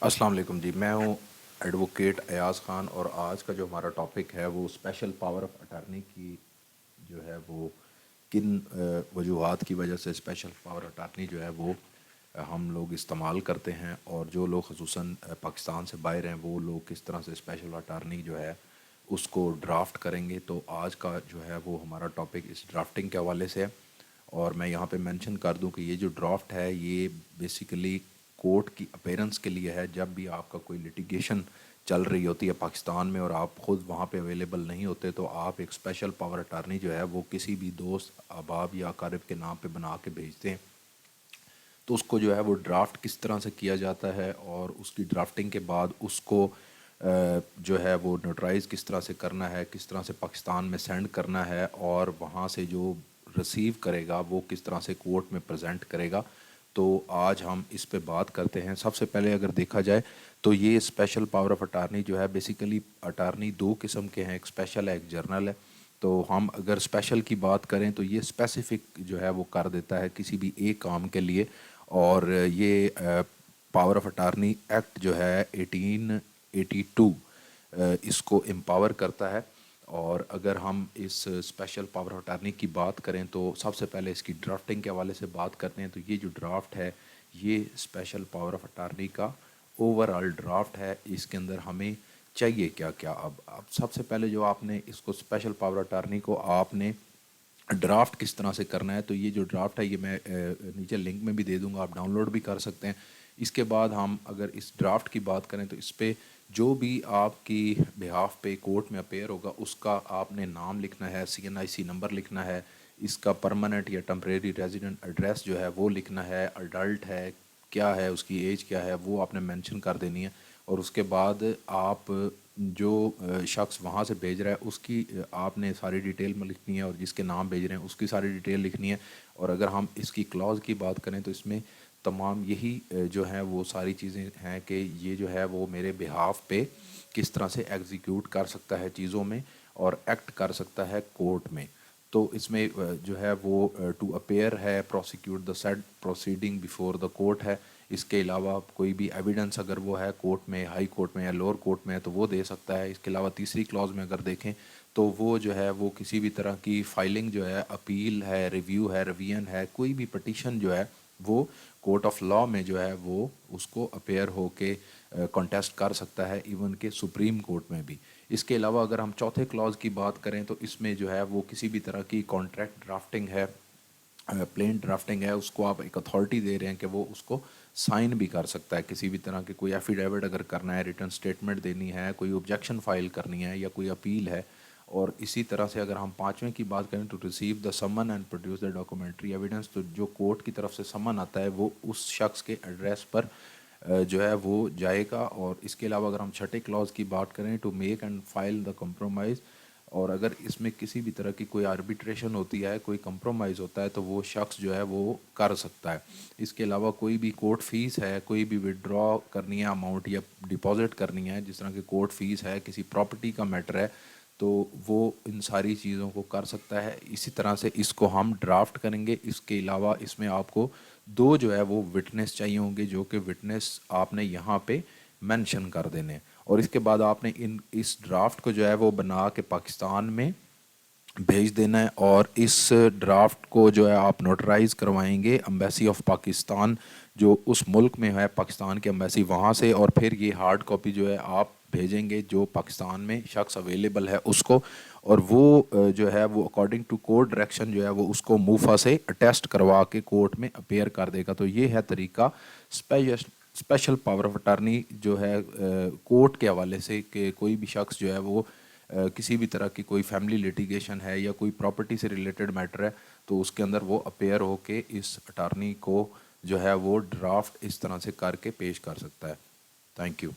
अस्सलाम वालेकुम जी। मैं हूँ एडवोकेट अयाज़ ख़ान और आज का जो हमारा टॉपिक है वो स्पेशल पावर ऑफ अटॉर्नी की जो है वो किन वजूहात की वजह से स्पेशल पावर अटॉर्नी जो है वो हम लोग इस्तेमाल करते हैं, और जो लोग ख़ुसूसन पाकिस्तान से बाहर हैं वो लोग किस तरह से स्पेशल अटॉर्नी जो है उसको ड्राफ्ट करेंगे। तो आज का जो है वो हमारा टॉपिक इस ड्राफ्टिंग के हवाले से है। और मैं यहाँ पे मेंशन कर दूँ कि ये जो ड्राफ्ट है ये बेसिकली कोर्ट की अपीयरेंस के लिए है। जब भी आपका कोई लिटिगेशन चल रही होती है पाकिस्तान में और आप ख़ुद वहाँ पे अवेलेबल नहीं होते, तो आप एक स्पेशल पावर अटारनी जो है वो किसी भी दोस्त अहबाब या अकारिब के नाम पे बना के भेजते हैं। तो उसको जो है वो ड्राफ्ट किस तरह से किया जाता है और उसकी ड्राफ्टिंग के बाद उसको जो है वो नोटराइज़ किस तरह से करना है, किस तरह से पाकिस्तान में सेंड करना है, और वहाँ से जो रिसीव करेगा वो किस तरह से कोर्ट में प्रेजेंट करेगा। तो आज हम इस पे बात करते हैं। सबसे पहले अगर देखा जाए तो ये स्पेशल पावर ऑफ अटारनी जो है बेसिकली अटारनी दो किस्म के हैं, एक स्पेशल है एक जर्नल है। तो हम अगर स्पेशल की बात करें तो ये स्पेसिफिक जो है वो कर देता है किसी भी एक काम के लिए। और ये पावर ऑफ अटारनी एक्ट जो है 1882 इसको एम्पावर करता है। और अगर हम इस स्पेशल पावर ऑफ अटारनी की बात करें तो सबसे पहले इसकी ड्राफ्टिंग के हवाले से बात करते हैं। तो ये जो ड्राफ्ट है ये स्पेशल पावर ऑफ अटारनी का ओवरऑल ड्राफ्ट है। इसके अंदर हमें चाहिए क्या क्या। अब सबसे पहले जो आपने इसको स्पेशल पावर अटारनी को आपने ड्राफ्ट किस तरह से करना है, तो ये जो ड्राफ्ट है ये मैं नीचे लिंक में भी दे दूंगा, आप डाउनलोड भी कर सकते हैं। इसके बाद हम अगर इस ड्राफ्ट की बात करें तो इस पे जो भी आपकी बिहाफ पे कोर्ट में अपेयर होगा उसका आपने नाम लिखना है, CNIC नंबर लिखना है, इसका परमानेंट या टेम्परेरी रेजिडेंट एड्रेस जो है वो लिखना है, अडल्ट है क्या है, उसकी एज क्या है वो आपने मेंशन कर देनी है। और उसके बाद आप जो शख्स वहाँ से भेज रहा है उसकी आपने सारी डिटेल में लिखनी है, और जिसके नाम भेज रहे हैं उसकी सारी डिटेल लिखनी है। और अगर हम इसकी क्लॉज की बात करें तो इसमें तमाम यही जो है वो सारी चीज़ें हैं कि ये जो है वो मेरे बिहाफ पे किस तरह से एग्जीक्यूट कर सकता है चीज़ों में और एक्ट कर सकता है कोर्ट में। तो इसमें जो है वो टू अपेयर है, prosecute the said proceeding before the court है। इसके अलावा कोई भी एविडेंस अगर वो है कोर्ट में, हाई कोर्ट में या लोअर कोर्ट में है तो वो दे सकता है। इसके अलावा तीसरी क्लॉज में अगर देखें तो वो जो है वो किसी भी तरह की फाइलिंग जो है, अपील है, रिव्यू है, रिवीजन है, कोई भी पटिशन जो है वो कोर्ट ऑफ लॉ में जो है वो उसको अपेयर हो के कॉन्टेस्ट कर सकता है, इवन के सुप्रीम कोर्ट में भी। इसके अलावा अगर हम चौथे क्लॉज की बात करें तो इसमें जो है वो किसी भी तरह की कॉन्ट्रैक्ट ड्राफ्टिंग है, प्लेन ड्राफ्टिंग है, उसको आप एक अथॉरिटी दे रहे हैं कि वो उसको साइन भी कर सकता है। किसी भी तरह के कोई एफिडेविट अगर करना है, रिटर्न स्टेटमेंट देनी है, कोई ऑब्जेक्शन फाइल करनी है या कोई अपील है। और इसी तरह से अगर हम पाँचवें की बात करें तो receive the summon and produce the documentary evidence. तो जो कोर्ट की तरफ से समन आता है वो उस शख्स के एड्रेस पर जो है वो जाएगा। और इसके अलावा अगर हम छठे क्लॉज की बात करें to make and file the compromise, और अगर इसमें किसी भी तरह की कोई आर्बिट्रेशन होती है, कोई कंप्रोमाइज़ होता है तो वो शख्स जो है वो कर सकता है। इसके अलावा कोई भी कोर्ट फ़ीस है, कोई भी विड्रॉ करनी है अमाउंट या डिपॉजिट करनी है, जिस तरह की कोर्ट फ़ीस है, किसी प्रॉपर्टी का मैटर है, तो वो इन सारी चीज़ों को कर सकता है। इसी तरह से इसको हम ड्राफ्ट करेंगे। इसके अलावा इसमें आपको दो जो है वो विटनेस चाहिए होंगे, जो कि विटनेस आपने यहाँ पे मेंशन कर देने। और इसके बाद आपने इन इस ड्राफ्ट को जो है वो बना के पाकिस्तान में भेज देना है। और इस ड्राफ्ट को जो है आप नोटराइज़ करवाएंगे एम्बेसी ऑफ पाकिस्तान, जो उस मुल्क में है पाकिस्तान की एम्बेसी, वहाँ से। और फिर ये हार्ड कॉपी जो है आप भेजेंगे जो पाकिस्तान में शख्स अवेलेबल है उसको। और वो जो है वो अकॉर्डिंग टू कोर्ट डायरेक्शन जो है वो उसको मूफा से अटेस्ट करवा के कोर्ट में अपेयर कर देगा। तो ये है तरीका स्पेशल पावर ऑफ अटारनी जो है कोर्ट के हवाले से, कि कोई भी शख्स जो है वो किसी भी तरह की कोई फैमिली लिटिगेशन है या कोई प्रॉपर्टी से रिलेटेड मैटर है तो उसके अंदर वो अपेयर हो के इस अटारनी को जो है वो ड्राफ्ट इस तरह से करके पेश कर सकता है। Thank you.